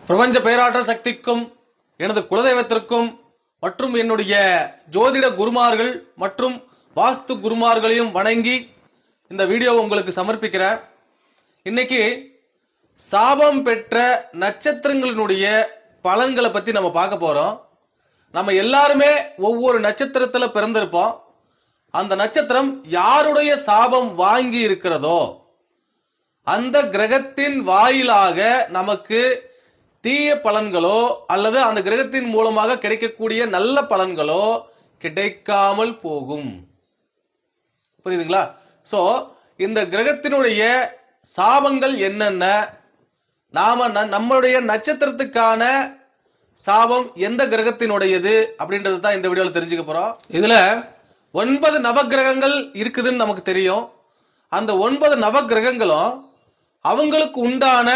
பிரபஞ்ச பேராற்றல் சக்திக்கும் எனது குலதெய்வத்திற்கும் மற்றும் என்னுடைய ஜோதிட குருமார்கள் மற்றும் வாஸ்து குருமார்களையும் வணங்கி இந்த வீடியோவை உங்களுக்கு சமர்ப்பிக்கிறேன். இன்னைக்கு சாபம் பெற்ற நட்சத்திரங்களினுடைய பலன்களை பத்தி நம்ம பார்க்க போறோம். நம்ம எல்லாருமே ஒவ்வொரு நட்சத்திரத்துல பிறந்திருப்போம். அந்த நட்சத்திரம் யாருடைய சாபம் வாங்கி இருக்கிறதோ அந்த கிரகத்தின் வாயிலாக நமக்கு தீய பலன்களோ அல்லது அந்த கிரகத்தின் மூலமாக கிடைக்கக்கூடிய நல்ல பலன்களோ கிடைக்காமல் போகும். புரியுதுங்களா? சோ இந்த கிரகத்தினுடைய சாபங்கள் என்னென்ன, நாம நம்மளுடைய நட்சத்திரத்துக்கான சாபம் எந்த கிரகத்தினுடையது அப்படின்றது தான் இந்த வீடியோல தெரிஞ்சுக்க போறோம். இதுல 9 நவகிரகங்கள் இருக்குதுன்னு நமக்கு தெரியும். அந்த 9 நவகிரகங்களும் அவங்களுக்கு உண்டான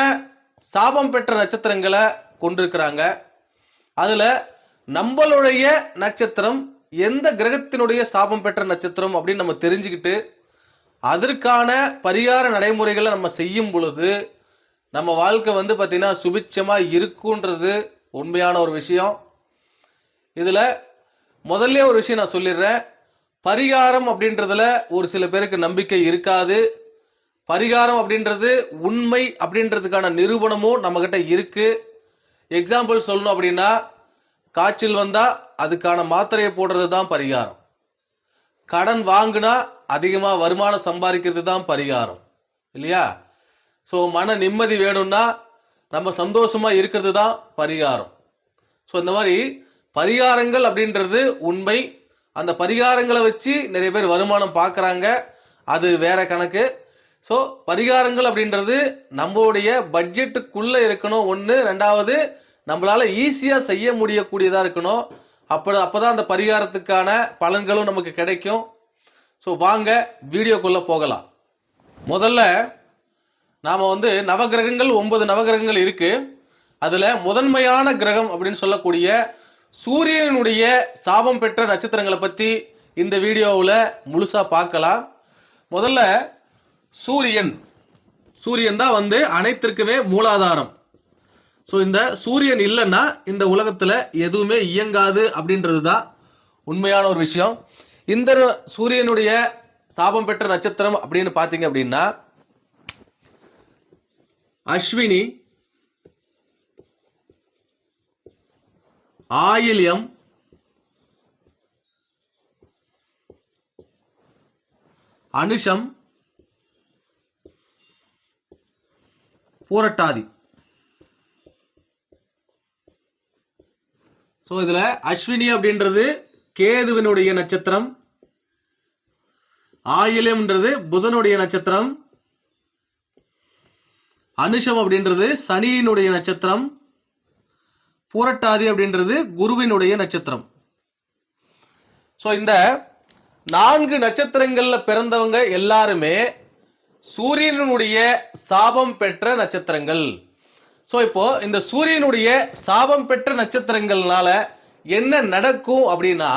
சாபம் பெற்ற நட்சத்திரங்களை கொண்டிருக்கிறாங்க. அதுல நம்மளுடைய நட்சத்திரம் எந்த கிரகத்தினுடைய சாபம் பெற்ற நட்சத்திரம் அப்படின்னு நம்ம தெரிஞ்சுக்கிட்டு அதற்கான பரிகார நடைமுறைகளை நம்ம செய்யும் பொழுது நம்ம வாழ்க்கை பாத்தீங்கன்னா சுபிட்சமா இருக்குன்றது உண்மையான ஒரு விஷயம். இதுல முதல்ல ஒரு விஷயம் நான் சொல்லிடுறேன். பரிகாரம் அப்படின்றதுல ஒரு சில பேருக்கு நம்பிக்கை இருக்காது. பரிகாரம் அப்படின்றது உண்மை அப்படின்றதுக்கான நிரூபணமும் நம்ம கிட்ட இருக்கு. எக்ஸாம்பிள் சொல்லணும் அப்படின்னா, காய்ச்சல் வந்தா அதுக்கான மாத்திரையை போடுறது தான் பரிகாரம். கடன் வாங்கினா அதிகமா வருமானம் சம்பாதிக்கிறது தான் பரிகாரம், இல்லையா? ஸோ மன நிம்மதி வேணும்னா நம்ம சந்தோஷமா இருக்கிறது தான் பரிகாரம். ஸோ இந்த மாதிரி பரிகாரங்கள் அப்படின்றது உண்மை. அந்த பரிகாரங்களை வச்சு நிறைய பேர் வருமானம் பார்க்கறாங்க, அது வேற கணக்கு. ஸோ பரிகாரங்கள் அப்படின்றது நம்மளுடைய பட்ஜெட்டுக்குள்ள இருக்கணும் ஒன்று. ரெண்டாவது நம்மளால ஈஸியா செய்ய முடியக்கூடியதா இருக்கணும். அப்பதான் அந்த பரிகாரத்துக்கான பலன்களும் நமக்கு கிடைக்கும். ஸோ வாங்க வீடியோக்குள்ள போகலாம். முதல்ல நாம நவகிரகங்கள் 9 நவகிரகங்கள் இருக்கு. அதுல முதன்மையான கிரகம் அப்படின்னு சொல்லக்கூடிய சூரியனுடைய சாபம் பெற்ற நட்சத்திரங்களை பத்தி இந்த வீடியோவில் முழுசா பார்க்கலாம். முதல்ல சூரியன் தான் அனைத்திற்குமே மூலாதாரம். ஸோ இந்த சூரியன் இல்லைன்னா இந்த உலகத்துல எதுவுமே இயங்காது அப்படின்றது தான் உண்மையான ஒரு விஷயம். இந்த சூரியனுடைய சாபம் பெற்ற நட்சத்திரம் அப்படின்னு பாத்தீங்க அப்படின்னா அஸ்வினி, ஆயில்யம், அனுஷம், பூரட்டாதி. சோ இதுல அஸ்வினி அப்படின்றது கேதுவினுடைய நட்சத்திரம், ஆயில்யம்ன்றது புதனுடைய நட்சத்திரம், அனுஷம் அப்படின்றது சனியினுடைய நட்சத்திரம், பூரட்டாதி அப்படின்றது குருவினுடைய நட்சத்திரம். சோ இந்த 4 நட்சத்திரங்கள்ல பிறந்தவங்க எல்லாருமே சூரியனுடைய சாபம் பெற்ற நட்சத்திரங்கள். சோ இப்போ இந்த சூரியனுடைய சாபம் பெற்ற நட்சத்திரங்கள்னால என்ன நடக்கும் அப்படின்னா,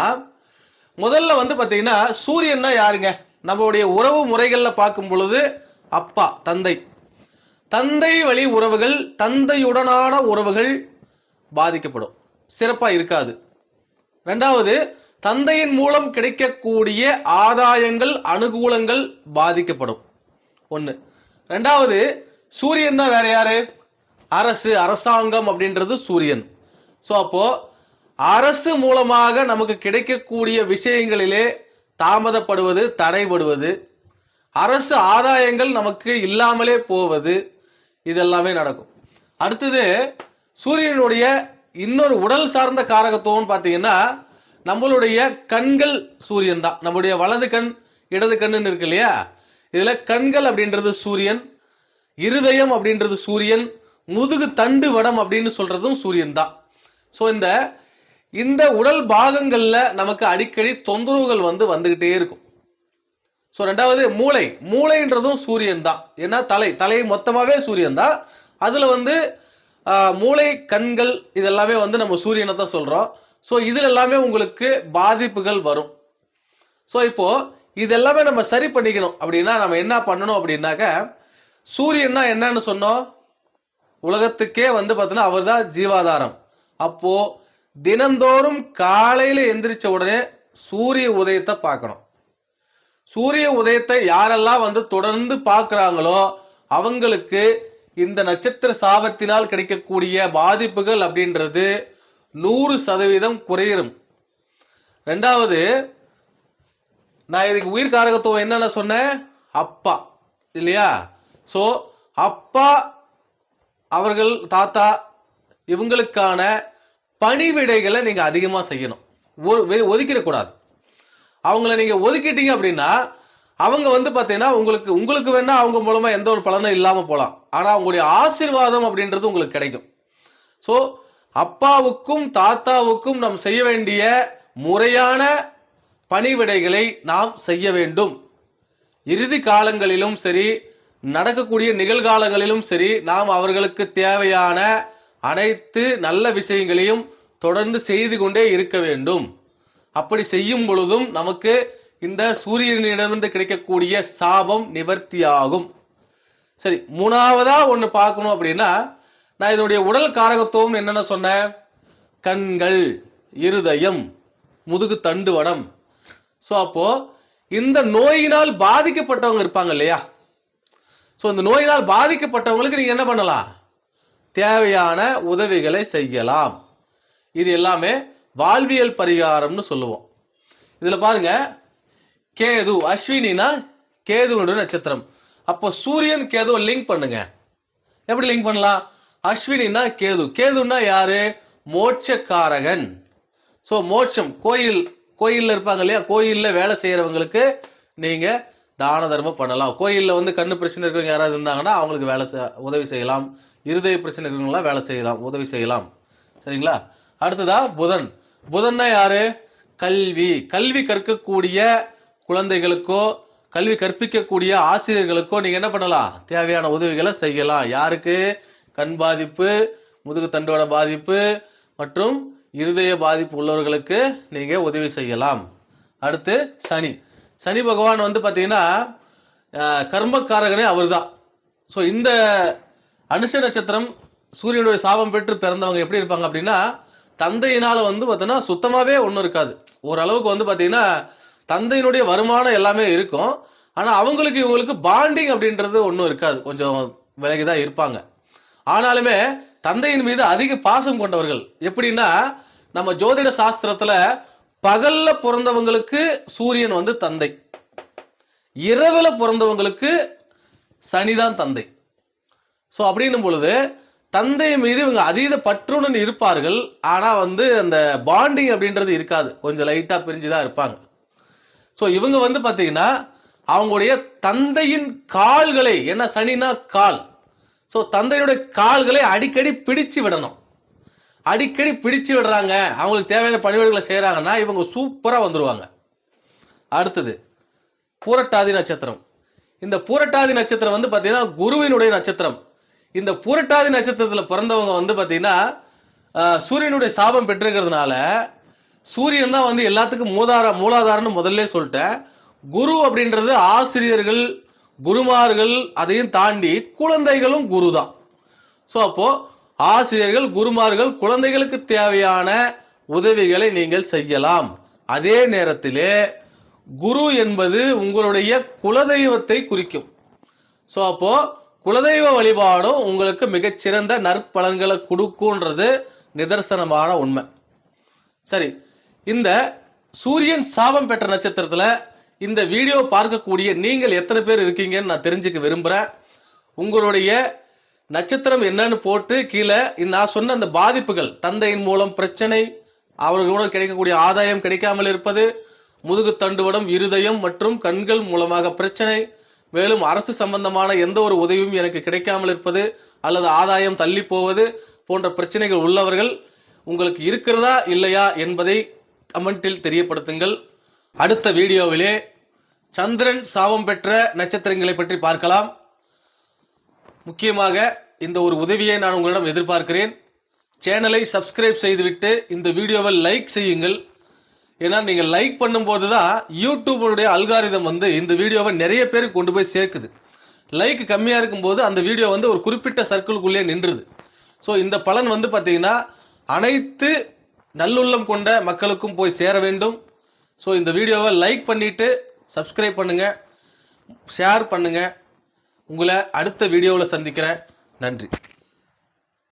முதல்ல பாத்தீங்கன்னா சூரியன்னா யாருங்க? நம்மளுடைய உறவு முறைகள்ல பார்க்கும் பொழுது அப்பா, தந்தை வழி உறவுகள், தந்தையுடனான உறவுகள் பாதிக்கப்படும், சிறப்பா இருக்காது. ரெண்டாவது, தந்தையின் மூலம் கிடைக்கக்கூடிய ஆதாயங்கள், அனுகூலங்கள் பாதிக்கப்படும். ஒண்ணு. ரெண்டாவது, சூரியன் தான் வேற யாரு? அரசாங்கம் அப்படின்றது சூரியன். சோ அப்போ அரசு மூலமாக நமக்கு கிடைக்கக்கூடிய விஷயங்களிலே தாமதப்படுவது, தடைபடுவது, அரசு ஆதாயங்கள் நமக்கு இல்லாமலே போவது, இதெல்லாமே நடக்கும். அடுத்தது சூரியனுடைய இன்னொரு உடல் சார்ந்த காரகத்துவம் பாத்தீங்கன்னா நம்மளுடைய கண்கள் சூரியன் தான். நம்மளுடைய வலது கண், இடது கண்ணுன்னு இருக்கு இல்லையா? இதுல கண்கள் அப்படின்றது சூரியன், இருதயம் அப்படின்றது சூரியன், முதுகு தண்டு வடம் அப்படின்னு சொல்றதும் சூரியன் தான். சோ இந்த உடல் பாகங்கள்ல நமக்கு அடிக்கடி தொந்தரவுகள் வந்துகிட்டே இருக்கும். சோ ரெண்டாவது, மூளைன்றதும் சூரியன் தான். ஏன்னா தலை மொத்தமாவே சூரியன் தான். அதுல மூளை, கண்கள் இதெல்லாமே நம்ம சூரியனை தான் சொல்றோம். சோ இதுல எல்லாமே உங்களுக்கு பாதிப்புகள் வரும். சோ இப்போ இதெல்லாமே நம்ம சரி பண்ணிக்கணும் அப்படின்னா நம்ம என்ன பண்ணணும் அப்படின்னாக்க, சூரியன்னா என்னன்னு சொன்னோம்? உலகத்துக்கே வந்து பார்த்தீங்கன்னா அவர் தான் ஜீவாதாரம். அப்போ தினந்தோறும் காலையில எந்திரிச்ச உடனே சூரிய உதயத்தை பார்க்கணும். சூரிய உதயத்தை யாரெல்லாம் வந்து தொடர்ந்து பார்க்கிறாங்களோ அவங்களுக்கு இந்த நட்சத்திர சாபத்தினால் கிடைக்கக்கூடிய பாதிப்புகள் அப்படின்றது 100% குறையும். ரெண்டாவது, நான் இதுக்கு உயிர் காரகத்துவம் என்னென்ன சொன்னேன்? அப்பா இல்லையா? ஸோ அப்பா அவர்கள் தாத்தா இவங்களுக்கான பணிவிடைகளை நீங்க அதிகமா செய்யணும். ஒதுக்கிடக்கூடாது. அவங்கள நீங்க ஒதுக்கிட்டீங்க அப்படின்னா அவங்க வந்து பாத்தீங்கன்னா உங்களுக்கு வேணா அவங்க மூலமா எந்த ஒரு பலனும் இல்லாம போலாம். ஆனா அவங்களுடைய ஆசீர்வாதம் அப்படின்றது உங்களுக்கு கிடைக்கும். ஸோ அப்பாவுக்கும் தாத்தாவுக்கும் நாம் செய்ய வேண்டிய முறையான பணிவிடைகளை நாம் செய்ய வேண்டும். இறுதி காலங்களிலும் சரி, நடக்கக்கூடிய நிகழ்காலங்களிலும் சரி, நாம் அவர்களுக்கு தேவையான அனைத்து நல்ல விஷயங்களையும் தொடர்ந்து செய்து கொண்டே இருக்க வேண்டும். அப்படி செய்யும் பொழுதும் நமக்கு இந்த சூரியனிடமிருந்து கிடைக்கக்கூடிய சாபம் நிவர்த்தியாகும். சரி, மூணாவதா ஒண்ணு பார்க்கணும் அப்படின்னா, நான் இதனுடைய உடல் காரகத்துவம் என்னென்ன சொன்னேன்? கண்கள், இருதயம், முதுகு தண்டுவடம். ஸோ அப்போ இந்த நோயினால் பாதிக்கப்பட்டவங்க இருப்பாங்க இல்லையா? ஸோ இந்த நோயினால் பாதிக்கப்பட்டவங்களுக்கு நீங்க என்ன பண்ணலாம்? தேவையான உதவிகளை செய்யலாம். இது எல்லாமே வாழ்வியல் பரிகாரம்னு சொல்லுவோம். இதுல பாருங்க, கேது, அஸ்வினினா கேதுவோட நட்சத்திரம். அப்போ சூரியன் கேது லிங்க் பண்ணுங்க. எப்படி லிங்க் பண்ணலாம்? அஸ்வினினா கேது. கேதுன்னா யாரு? மோட்சக்காரகன். ஸோ மோட்சம், கோயில்ல இருப்பாங்க இல்லையா? கோயில்ல வேலை செய்யறவங்களுக்கு நீங்க தான தர்மம் பண்ணலாம். கோயில்ல வந்து கண்ணு பிரச்சனை இருக்கிறவங்க யாராவது இருந்தாங்கன்னா அவங்களுக்கு உதவி செய்யலாம். இருதய பிரச்சனை இருக்கிறவங்களாம் வேலை செய்யலாம், உதவி செய்யலாம். சரிங்களா? அடுத்ததா புதன். புதன்னா யாரு? கல்வி கற்கக்கூடிய குழந்தைகளுக்கோ கல்வி கற்பிக்கக்கூடிய ஆசிரியர்களுக்கோ நீங்க என்ன பண்ணலாம்? தேவையான உதவிகளை செய்யலாம். யாருக்கு? கண் பாதிப்பு, முதுகு தண்டோட பாதிப்பு மற்றும் இருதய பாதிப்பு உள்ளவர்களுக்கு நீங்க உதவி செய்யலாம். அடுத்து சனி பகவான் வந்து பாத்தீங்கன்னா கர்மக்காரகனே அவர் தான். ஸோ இந்த அனுஷ நட்சத்திரம் சூரியனுடைய சாபம் பெற்று பிறந்தவங்க எப்படி இருப்பாங்க அப்படின்னா, தந்தையினால வந்து பார்த்தீங்கன்னா சுத்தமாவே ஒன்றும் இருக்காது. ஓரளவுக்கு வந்து பார்த்தீங்கன்னா தந்தையினுடைய வருமானம் எல்லாமே இருக்கும். ஆனா அவங்களுக்கு இவங்களுக்கு பாண்டிங் அப்படின்றது ஒன்றும் இருக்காது. கொஞ்சம் விலகிதான் இருப்பாங்க. ஆனாலுமே தந்தையின் மீது அதிக பாசம் கொண்டவர்கள். எப்படின்னா, நம்ம ஜோதிட சாஸ்திரத்துல பகல்ல பிறந்தவங்களுக்கு சூரியன் வந்து தந்தை, இரவுல பிறந்தவங்களுக்கு சனிதான் தந்தை. ஸோ அப்படின்னும் பொழுது தந்தை மீது இவங்க அதீத பற்றுடன் இருப்பார்கள். ஆனா வந்து அந்த பாண்டிங் அப்படின்றது இருக்காது. கொஞ்சம் லைட்டா பிரிஞ்சுதான் இருப்பாங்க. ஸோ இவங்க வந்து பாத்தீங்கன்னா அவங்களுடைய தந்தையின் கால்களை, என்ன சனினா கால், ஸோ தந்தையுடைய கால்களை அடிக்கடி பிடிச்சு விடணும். அடிக்கடி பிடிச்சு விடுறாங்க, அவங்களுக்கு தேவையான பணிவிடைகளை செய்யறாங்கன்னா இவங்க சூப்பரா வந்துருவாங்க. அடுத்தது பூரட்டாதி நட்சத்திரம். இந்த பூரட்டாதி நட்சத்திரம் வந்து பாத்தீங்கன்னா குருவினுடைய நட்சத்திரம். இந்த பூரட்டாதி நட்சத்திரத்துல பிறந்தவங்க வந்து பாத்தீங்கன்னா சூரியனுடைய சாபம் பெற்றிருக்கிறதுனால, சூரியன் தான் வந்து எல்லாத்துக்கும் மூலாதாரம்னு முதல்ல சொல்லிட்டேன். குரு அப்படின்றது ஆசிரியர்கள், குருமார்கள், அதையும் தாண்டி குழந்தைகளும் குரு தான். ஸோ அப்போ ஆசிரியர்கள், குருமார்கள், குழந்தைகளுக்கு தேவையான உதவிகளை நீங்கள் செய்யலாம். அதே நேரத்திலே குரு என்பது உங்களுடைய குலதெய்வத்தை குறிக்கும். ஸோ அப்போ குலதெய்வ வழிபாடும் உங்களுக்கு மிகச்சிறந்த நற்பலன்களை கொடுக்கும்ன்றது நிதர்சனமான உண்மை. சரி, இந்த சூரியன் சாபம் பெற்ற நட்சத்திரத்துல இந்த வீடியோ பார்க்கக்கூடிய நீங்கள் எத்தனை பேர் இருக்கீங்கன்னு நான் தெரிஞ்சுக்க விரும்புறேன். உங்களுடைய நட்சத்திரம் என்னன்னு போட்டு கீழே நான் சொன்ன அந்த பாதிப்புகள், தந்தையின் மூலம் பிரச்சனை, அவர்களோட கிடைக்கக்கூடிய ஆதாயம் கிடைக்காமல் இருப்பது, முதுகு தண்டுவடம், இருதயம் மற்றும் கண்கள் மூலமாக பிரச்சனை, மேலும் அரசு சம்பந்தமான எந்த ஒரு உதவியும் எனக்கு கிடைக்காமல் இருப்பது அல்லது ஆதாயம் தள்ளி போவது போன்ற பிரச்சனைகள் உள்ளவர்கள் உங்களுக்கு இருக்கிறதா இல்லையா என்பதை கமெண்டில் தெரியப்படுத்துங்கள். அடுத்த வீடியோவிலே சந்திரன் சாபம் பெற்ற நட்சத்திரங்களை பற்றி பார்க்கலாம். முக்கியமாக இந்த ஒரு உதவியை நான் உங்களிடம் எதிர்பார்க்கிறேன். சேனலை சப்ஸ்கிரைப் செய்துவிட்டு இந்த வீடியோவை லைக் செய்யுங்கள். ஏன்னா நீங்கள் லைக் பண்ணும்போது தான் யூடியூபுடைய அல்காரிதம் வந்து இந்த வீடியோவை நிறைய பேருக்கு கொண்டு போய் சேர்க்குது. லைக் கம்மியாக இருக்கும்போது அந்த வீடியோ வந்து ஒரு குறிப்பிட்ட சர்க்கிள்குள்ளே நின்றுது. ஸோ இந்த பலன் வந்து பார்த்தீங்கன்னா அனைத்து நல்லுள்ளம் கொண்ட மக்களுக்கும் போய் சேர வேண்டும். ஸோ இந்த வீடியோவை லைக் பண்ணிவிட்டு சப்ஸ்கிரைப் பண்ணுங்கள், ஷேர் பண்ணுங்கள். உங்களை அடுத்த வீடியோவில் சந்திக்கிறேன். நன்றி.